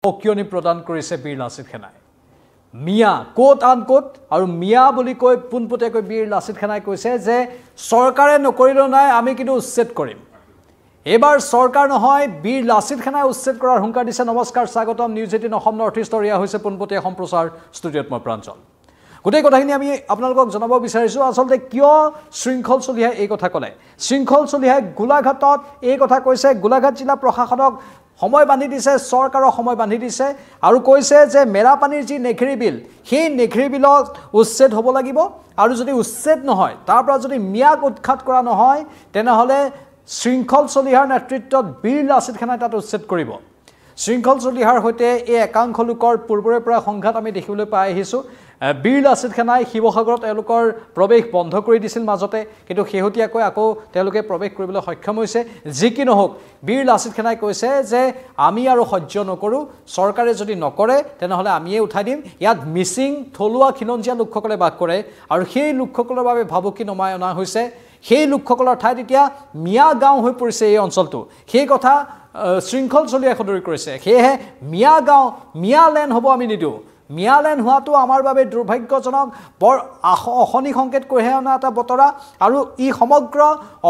সকিয়নি প্ৰদান কৰিছে বীৰ লাচিত সেনাই মিয়া কোট আন কোট আৰু মিয়া বুলি কৈ পোনপটীয়াকৈ বীৰ লাচিত সেনাই কৈছে যে চৰকাৰে নকৰিলেও নাই আমি কিন্তু উচ্ছেদ কৰিম এবাৰ চৰকাৰ নহয় বীৰ লাচিত সেনাই উচ্ছেদ কৰাৰ হুংকাৰ দিছে নমস্কাৰ স্বাগতম নিউজ 18 অসম নৰ্থ ইষ্টৰ ইয়া হৈছে পোনপটীয়া সম্প্ৰচাৰ ষ্টুডিঅ'ত মই প্ৰাঞ্জল গোটেই কথাখিনি আমি আপোনালোকক জনাব বিচাৰিছো আসলতে কিয় শৃংখল চলিহাই এই কথা ক'লে শৃংখল চলিহাই গোলাঘাটত এই কথা কৈছে গোলাঘাট জিলা প্ৰশাসনক সময় বান্ধি দিছে চৰকাৰৰ সময় বান্ধি দিছে আৰু কৈছে যে মেৰাপানীৰ যি নেঘেৰি বিল সেই নেঘেৰি বিলত উচ্ছেদ হ'ব লাগিব আৰু যদি উচ্ছেদ নহয় তাৰ পৰা যদি মিয়াক উৎখাত কৰা নহয় তেনেহলে শৃংখল চলিহাৰ নেতৃত্বত বীৰ লাচিত সেনাই তাত উচ্ছেদ কৰিব শৃংখল চলিহাৰ হৈতে এই একাংশ লোকৰ পূৰ্বৰে পৰা সংঘাত আমি দেখিবলৈ পাই আহিছো বীৰ লাচিত সেনাই শিৱসাগৰত তেওঁলোকৰ প্ৰৱেশ বন্ধ কৰি দিছিল মাজতে কিন্তু শেহতীয়াকৈ আকৌ তেওঁলোকে প্ৰৱেশ কৰিবলৈ সক্ষম হৈছে যি কি নহওক বীৰ লাচিত সেনাই কৈছে যে আমি আৰু সহ্য নকৰো চৰকাৰে যদি নকৰে তেনেহলে আমিয়ে উঠাই দিম ইয়াত মিচিং থলুৱা খিলঞ্জীয়া লোকসকলে বাস কৰে আৰু সেই লোকসকলৰ বাবে ভাবুকি নমাই অনা হৈছে সেই লোকসকলৰ ঠাইত এতিয়া মিয়া গাঁও হৈ পৰিছে এই অঞ্চলটো সেই কথা শৃংখল চলিহাই সদৰি কৰিছে সেয়েহে মিয়া গাঁও মিয়া লেণ্ড হ'ব আমি নিদিওঁ মিয়া লেণ্ড হোৱাটো আমাৰ বাবে দুৰ্ভাগ্যজনক বৰ অশনি সংকেত কঢ়িয়াই অনা এটা বতৰা আৰু ই সমগ্ৰ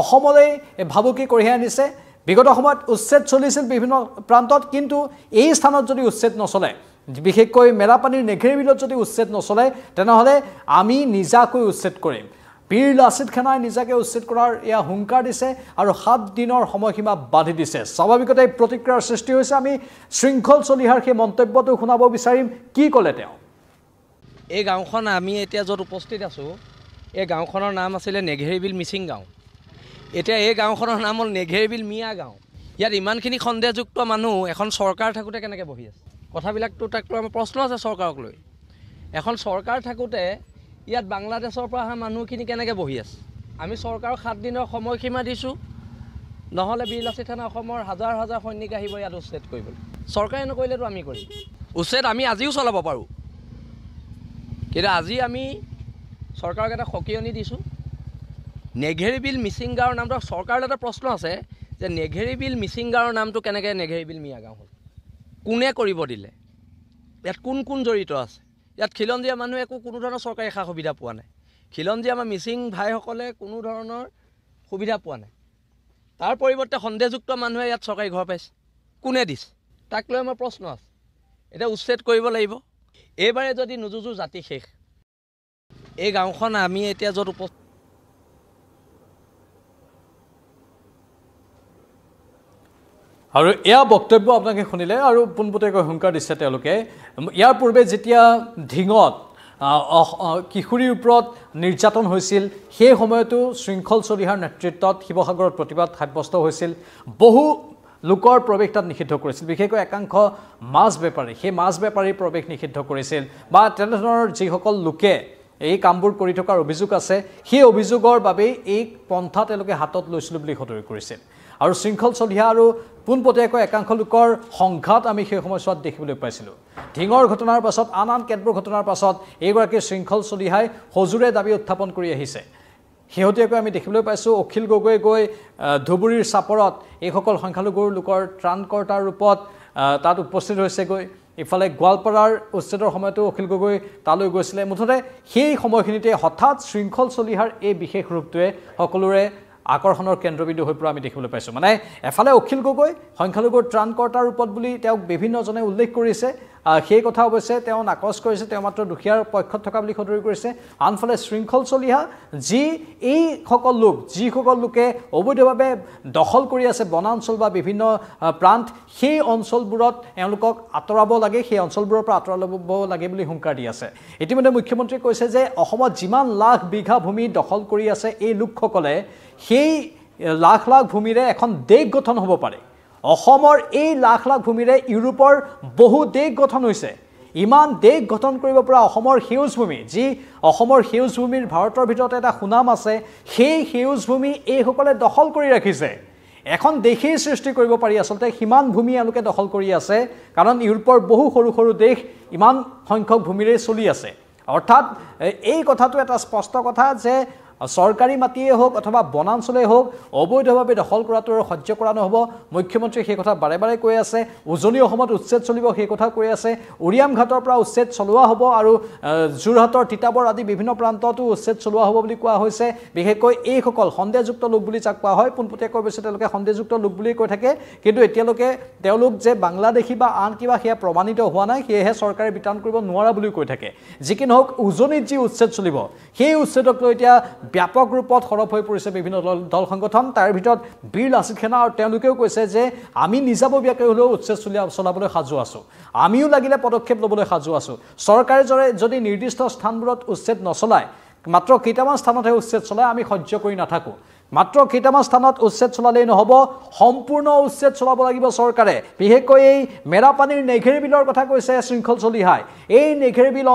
অসমলৈ ভাবুকি কঢ়িয়াই আনিছে বিগত সময়ত উচ্ছেদ চলিছিল বিভিন্ন প্ৰান্তত কিন্তু এই স্থানত যদি উচ্ছেদ নচলে বিশেষকৈ মেৰাপানীৰ নেঘেৰি বিলত যদি উচ্ছেদ নচলে তেনেহলে আমি নিজাকৈ উচ্ছেদ কৰিম বীৰ লাচিত সেনাই নিজাকে উচ্ছেদ কৰাৰ এয়া হুংকাৰ দিছে আৰু 7 দিনৰ সময়সীমা বান্ধি দিছে স্বাভাৱিকতে প্ৰতিক্ৰিয়াৰ সৃষ্টি হৈছে আমি শৃংখল চলিহাৰ সেই মন্তব্যটো শুনাব বিচাৰিম কি ক'লে তেওঁ এই গাঁওখন আমি এতিয়া য'ত উপস্থিত আছো এই গাঁওখনৰ নাম আছিল নেঘেৰি বিল মিচিং গাঁও এতিয়া এই গাঁওখনৰ নাম হ'ল নেঘেৰি বিল মিয়া গাঁও ইয়াত ইমানখিনি সন্দেহযুক্ত মানুহ এখন চৰকাৰ থাকোঁতে কেনেকৈ বহি আছে কথাবিলাকতো তাক আমাৰ প্ৰশ্ন আছে চৰকাৰক লৈ এখন চৰকাৰ থাকোঁতে ইয়াত বাংলাদেশৰ পৰা অহা মানুহখিনি কেনেকৈ বহি আছে আমি চৰকাৰক 7 দিনৰ সময়সীমা দিছোঁ নহ'লে বীৰ লাচিত সেনা অসমৰ হাজাৰ হাজাৰ সৈনিক আহিব ইয়াত উচ্ছেদ কৰিবলৈ চৰকাৰে নকৰিলেতো আমি কৰিম উচ্ছেদ আমি আজিও চলাব পাৰোঁ কিন্তু আজি আমি চৰকাৰক এটা সকিয়নি দিছোঁ নেঘেৰি বিল মিচিং গাঁৱৰ নামটো চৰকাৰৰ এটা প্ৰশ্ন আছে যে নেঘেৰি বিল মিচিং গাঁৱৰ নামটো কেনেকৈ নেঘেৰি বিল মিয়া গাঁও হ'ল কোনে কৰিব দিলে ইয়াত কোন কোন জড়িত আছে ইয়াত খিলঞ্জীয়া মানুহে একো কোনো ধৰণৰ চৰকাৰী সা সুবিধা পোৱা নাই খিলঞ্জীয়া আমাৰ মিচিং ভাইসকলে কোনো ধৰণৰ সুবিধা পোৱা নাই তাৰ পৰিৱৰ্তে সন্দেহযুক্ত মানুহে ইয়াত চৰকাৰী ঘৰ পাইছে কোনে দিছে তাক লৈ আমাৰ প্ৰশ্ন আছে এতিয়া উচ্ছেদ কৰিব লাগিব এইবাৰে যদি নুযুঁজো জাতি শেষ এই গাঁওখন আমি এতিয়া য'ত উপস্থিত আৰু এয়া বক্তব্য আপোনালোকে শুনিলে আৰু পোনপটীয়াকৈ হুংকাৰ দিছে তেওঁলোকে ইয়াৰ পূৰ্বে যেতিয়া ঢিঙত কিশোৰীৰ ওপৰত নিৰ্যাতন হৈছিল সেই সময়তো শৃংখল চলিহাৰ নেতৃত্বত শিৱসাগৰত প্ৰতিবাদ সাব্যস্ত হৈছিল বহু লোকৰ প্ৰৱেশ তাত নিষিদ্ধ কৰিছিল বিশেষকৈ একাংশ মাছ বেপাৰী সেই মাছ বেপাৰীৰ প্ৰৱেশ নিষিদ্ধ কৰিছিল বা তেনেধৰণৰ যিসকল লোকে এই কামবোৰ কৰি থকাৰ অভিযোগ আছে সেই অভিযোগৰ বাবেই এই পন্থা তেওঁলোকে হাতত লৈছিল বুলি সদৰি কৰিছিল আৰু শৃংখল চলিহা আৰু পোনপটীয়াকৈ একাংশ লোকৰ সংঘাত আমি সেই সময়ছোৱাত দেখিবলৈ পাইছিলোঁ ঢিঙৰ ঘটনাৰ পাছত আন কেতবোৰ ঘটনাৰ পাছত এইগৰাকী শৃংখল চলিহাই সজোৰে দাবী উত্থাপন কৰি আহিছে শেহতীয়াকৈ আমি দেখিবলৈ পাইছোঁ অখিল গগৈ গৈ ধুবুৰীৰ চাপৰত এইসকল সংখ্যালঘুৰ লোকৰ ত্ৰাণকৰ্তাৰ ৰূপত তাত উপস্থিত হৈছেগৈ ইফালে গোৱালপাৰাৰ উচ্ছেদৰ সময়তো অখিল গগৈ তালৈ গৈছিলে মুঠতে সেই সময়খিনিতে হঠাৎ শৃংখল চলিহাৰ এই বিশেষ ৰূপটোৱে সকলোৰে আকৰ্ষণৰ কেন্দ্ৰবিন্দু হৈ পৰা আমি দেখিবলৈ পাইছোঁ মানে এফালে অখিল গগৈ সংখ্যালঘুৰ ত্ৰাণকৰ্তাৰ ৰূপত বুলি তেওঁক বিভিন্নজনে উল্লেখ কৰিছে সেই কথা অৱশ্যে তেওঁ নাকচ কৰিছে তেওঁ মাত্ৰ দুখীয়াৰ পক্ষত থকা বুলি সদৰি কৰিছে আনফালে শৃংখল চলিহা যি এইসকল লোক যিসকল লোকে অবৈধভাৱে দখল কৰি আছে বনাঞ্চল বা বিভিন্ন প্ৰান্ত সেই অঞ্চলবোৰত এওঁলোকক আঁতৰাব লাগে সেই অঞ্চলবোৰৰ পৰা আঁতৰাই ল'ব লাগে বুলি হুংকাৰ দি আছে ইতিমধ্যে মুখ্যমন্ত্ৰীয়ে কৈছে যে অসমত যিমান লাখ বিঘা ভূমি দখল কৰি আছে এই লোকসকলে সেই লাখ লাখ ভূমিৰে এখন দেশ গঠন হ'ব পাৰে অসমৰ এই লাখ লাখ ভূমিৰে ইউৰোপৰ বহু দেশ গঠন হৈছে ইমান দেশ গঠন কৰিব পৰা অসমৰ সেউজ ভূমি যি অসমৰ সেউজ ভূমিৰ ভাৰতৰ ভিতৰত এটা সুনাম আছে সেই সেউজ ভূমি এইসকলে দখল কৰি ৰাখিছে এখন দেশেই সৃষ্টি কৰিব পাৰি আসলতে সিমান ভূমি এওঁলোকে দখল কৰি আছে কাৰণ ইউৰোপৰ বহু সৰু সৰু দেশ ইমান সংখ্যক ভূমিৰে চলি আছে অৰ্থাৎ এই কথাটো এটা স্পষ্ট কথা যে চৰকাৰী মাটিয়ে হওক অথবা বনাঞ্চলেই হওক অবৈধভাৱে দখল কৰাটো সহ্য কৰা নহ'ব মুখ্যমন্ত্ৰীয়ে সেই কথা বাৰে বাৰে কৈ আছে উজনি অসমত উচ্ছেদ চলিব সেই কথা কৈ আছে উৰিয়াম ঘাটৰ পৰা উচ্ছেদ চলোৱা হ'ব আৰু যোৰহাটৰ তিতাবৰ আদি বিভিন্ন প্ৰান্ততো উচ্ছেদ চলোৱা হ'ব বুলি কোৱা হৈছে বিশেষকৈ এইসকল সন্দেহযুক্ত লোক বুলি যাক কোৱা হয় পোনপটীয়াকৈ অৱশ্যে তেওঁলোকে সন্দেহযুক্ত লোক বুলি কৈ থাকে কিন্তু এতিয়ালৈকে তেওঁলোক যে বাংলাদেশী বা আন কিবা সেয়া প্ৰমাণিত হোৱা নাই সেয়েহে চৰকাৰে বিতান কৰিব নোৱাৰা বুলি কৈ থাকে যি কি নহওক উজনিত যি উচ্ছেদ চলিব সেই উচ্ছেদক লৈ এতিয়া ব্যাপক ৰূপত সৰব হৈ পৰিছে বিভিন্ন দল সংগঠন তাৰ ভিতৰত বীৰ লাচিত সেনা আৰু তেওঁলোকেও কৈছে যে আমি নিজাববীয়াকৈ হ'লেও উচ্ছেদ চলাবলৈ সাজু আছোঁ আমিও লাগিলে পদক্ষেপ ল'বলৈ সাজু আছোঁ চৰকাৰে যদি নিৰ্দিষ্ট স্থানবোৰত উচ্ছেদ নচলায় মাত্ৰ কেইটামান স্থানতহে উচ্ছেদ চলায় আমি সহ্য কৰি নাথাকোঁ মাত্ৰ কেইটামান স্থানত উচ্ছেদ চলালেই নহ'ব সম্পূৰ্ণ উচ্ছেদ চলাব লাগিব চৰকাৰে বিশেষকৈ এই মেৰাপানীৰ নেঘেৰি বিলৰ কথা কৈছে শৃংখল চলিহাই এই নেঘেৰি বিল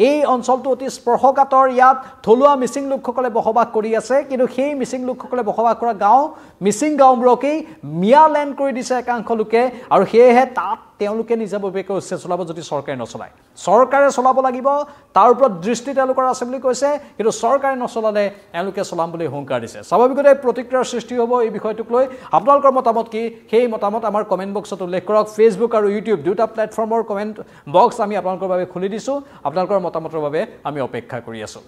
এই অঞ্চলটো অতি স্পৰ্শকাতৰ ইয়াত থলুৱা মিচিং লোকসকলে বসবাস কৰি আছে কিন্তু সেই মিচিং লোকসকলে বসবাস কৰা গাঁও মিচিং গাঁওবোৰকেই মিয়া লেণ্ড কৰি দিছে একাংশ লোকে আৰু সেয়েহে তাত তেওঁলোকে নিজাববীয়াকৈ উচ্ছেদ চলাব যদি চৰকাৰে নচলায় চৰকাৰে চলাব লাগিব তাৰ ওপৰত দৃষ্টি তেওঁলোকৰ আছে বুলি কৈছে কিন্তু চৰকাৰে নচলালে এওঁলোকে চলাম বুলি হুংকাৰ দিছে স্বাভাৱিকতে প্ৰতিক্ৰিয়াৰ সৃষ্টি হ'ব এই বিষয়টোক লৈ আপোনালোকৰ মতামত কি সেই মতামত আমাৰ কমেণ্ট বক্সত উল্লেখ কৰক ফেচবুক আৰু ইউটিউব দুটা প্লেটফৰ্মৰ কমেণ্ট বক্স আমি আপোনালোকৰ বাবে খুলি দিছোঁ আপোনালোকৰ মতামতৰ বাবে আমি অপেক্ষা কৰি আছোঁ